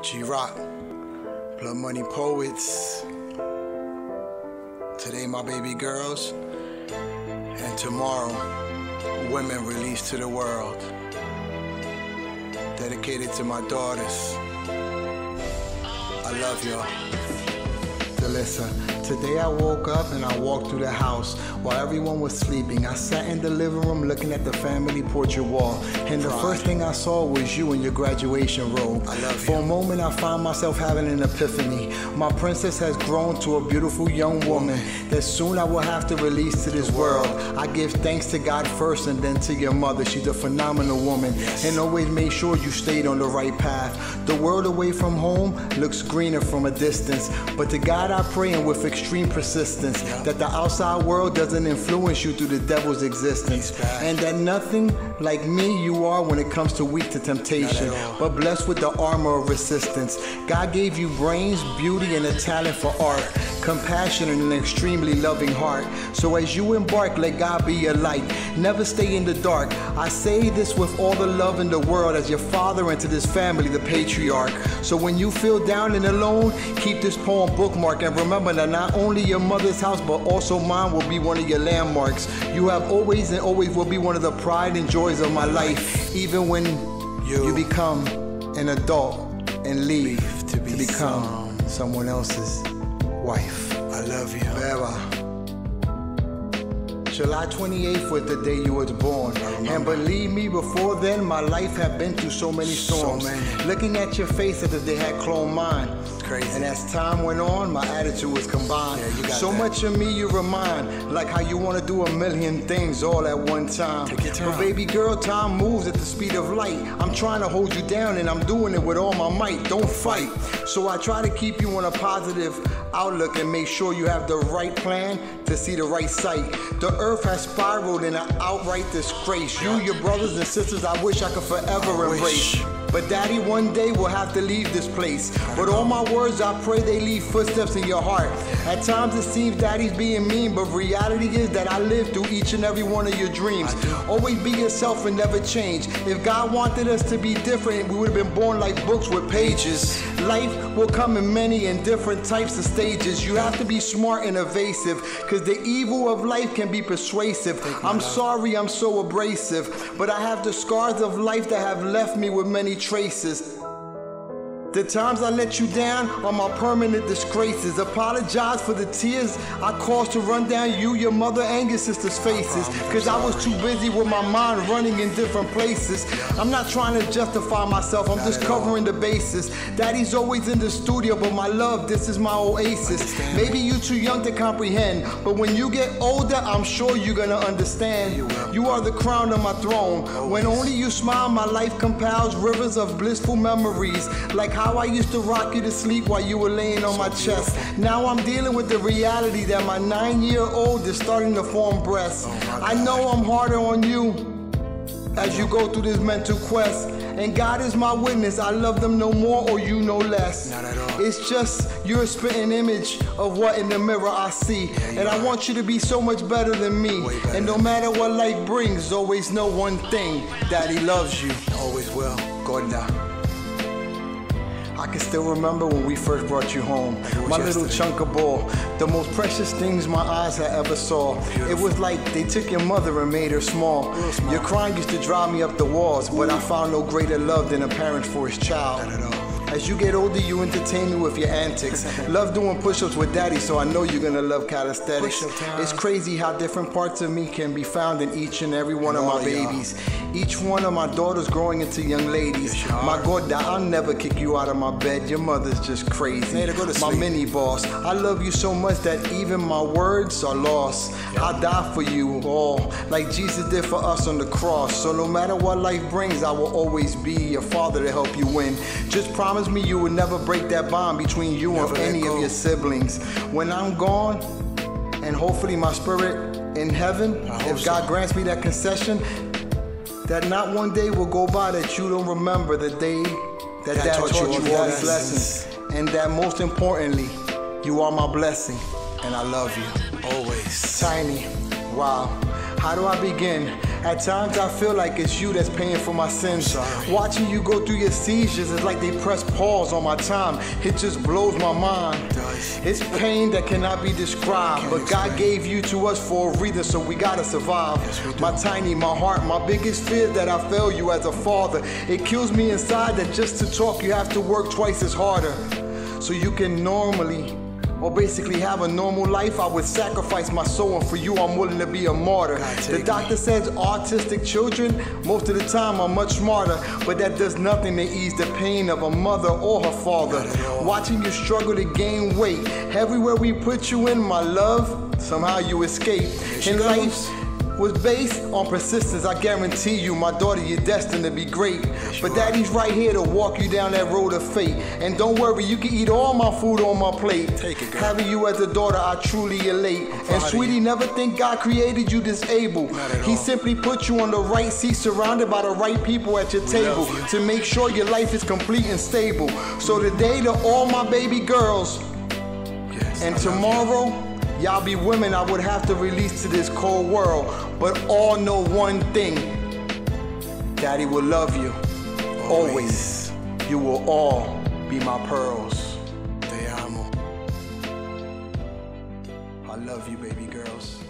G-roc, Blood Money Poets. Today my baby girls, and tomorrow women released to the world. Dedicated to my daughters. I love y'all. Listen, today I woke up and I walked through the house while everyone was sleeping. I sat in the living room looking at the family portrait wall, and the first thing I saw was you in your graduation robe. I love you. For a moment I found myself having an epiphany. My princess has grown to a beautiful young woman that soon I will have to release to this world. I give thanks to God first and then to your mother. She's a phenomenal woman, and always made sure you stayed on the right path. The world away from home looks greener from a distance, but to God I praying with extreme persistence that the outside world doesn't influence you through the devil's existence, and that nothing like me you are when it comes to weak to temptation, but blessed with the armor of resistance. God gave you brains, beauty, and a talent for art, compassion, and an extremely loving heart. So as you embark, let God be your light. Never stay in the dark. I say this with all the love in the world as your father and to this family, the patriarch. So when you feel down and alone, keep this poem bookmarked, and remember that not only your mother's house, but also mine will be one of your landmarks. You have always and always will be one of the pride and joys of my life, even when you become an adult and leave to become someone else's wife. I love you. Beba. July 28th was the day you was born, and believe me, before then my life had been through so many storms. Looking at your face as if they had cloned mine. Crazy. And as time went on, my attitude was combined. So much of me you remind, like how you want to do a million things all at one time. But baby girl, time moves at the speed of light. I'm trying to hold you down and I'm doing it with all my might. Don't fight. So I try to keep you on a positive outlook and make sure you have the right plan to see the right sight. The earth has spiraled in an outright disgrace. You, your brothers and sisters, I wish I could forever embrace. But daddy one day will have to leave this place. But all my words, I pray they leave footsteps in your heart. At times it seems daddy's being mean, but reality is that I live through each and every one of your dreams. Always be yourself and never change. If God wanted us to be different, we would have been born like books with pages. Life will come in many and different types of stages. You have to be smart and evasive, cause the evil of life can be persuasive. I'm sorry I'm so abrasive, but I have the scars of life that have left me with many traces. The times I let you down are my permanent disgraces. Apologize for the tears I caused to run down you, your mother, and your sister's faces, cause I was too busy with my mind running in different places. I'm not trying to justify myself, I'm just covering the bases. Daddy's always in the studio, but my love, this is my oasis. Maybe you too young to comprehend, but when you get older, I'm sure you're gonna understand. You are the crown of my throne. When only you smile, my life compels rivers of blissful memories, like how I used to rock you to sleep while you were laying on my chest. Now I'm dealing with the reality that my 9-year-old is starting to form breasts. I know I'm harder on you as you go through this mental quest, and God is my witness, I love them no more or you no less. Not at all. It's just you're a spitting image of what in the mirror I see, and I want you to be so much better than me. And no matter what life brings, always know one thing, Daddy loves you. Always will. Gorda. I can still remember when we first brought you home. My little chunk of ball, the most precious things my eyes had ever saw. It was like they took your mother and made her small. Your crying used to drive me up the walls, but I found no greater love than a parent for his child. As you get older, you entertain me with your antics. Love doing push-ups with daddy, so I know you're gonna love calisthenics. It's crazy how different parts of me can be found in each and every one of my babies. Each one of my daughters growing into young ladies. My God, I'll never kick you out of my bed. Your mother's just crazy. My mini boss. I love you so much that even my words are lost. I'll die for you all, like Jesus did for us on the cross. So no matter what life brings, I will always be your father to help you win. Just promise me you will never break that bond between you and any of your siblings. When I'm gone, and hopefully my spirit in heaven, if God grants me that concession, that not one day will go by that you don't remember the day that Dad taught you all these lessons. And that most importantly, you are my blessing, and I love you. Always. Tiny, wow. How do I begin? At times I feel like it's you that's paying for my sins. Watching you go through your seizures is like they press pause on my time. It just blows my mind. It's pain that cannot be described, but God gave you to us for a reason, so we gotta survive. My tiny, my heart, my biggest fear that I fail you as a father. It kills me inside that just to talk you have to work twice as harder. So you can normally, or basically have a normal life, I would sacrifice my soul, and for you I'm willing to be a martyr. The doctor says autistic children most of the time are much smarter, but that does nothing to ease the pain of a mother or her father. Watching you struggle to gain weight, everywhere we put you in, my love, somehow you escape. In life was based on persistence. I guarantee you, my daughter, you're destined to be great. But daddy's right here to walk you down that road of fate. And don't worry, you can eat all my food on my plate. Take it, girl. Having you as a daughter, I truly elate. And sweetie, never think God created you disabled. He simply put you on the right seat, surrounded by the right people at your table, to make sure your life is complete and stable. So today, to all my baby girls, and tomorrow, y'all be women I would have to release to this cold world, but all know one thing: Daddy will love you, always. You will all be my pearls. Te amo. I love you, baby girls.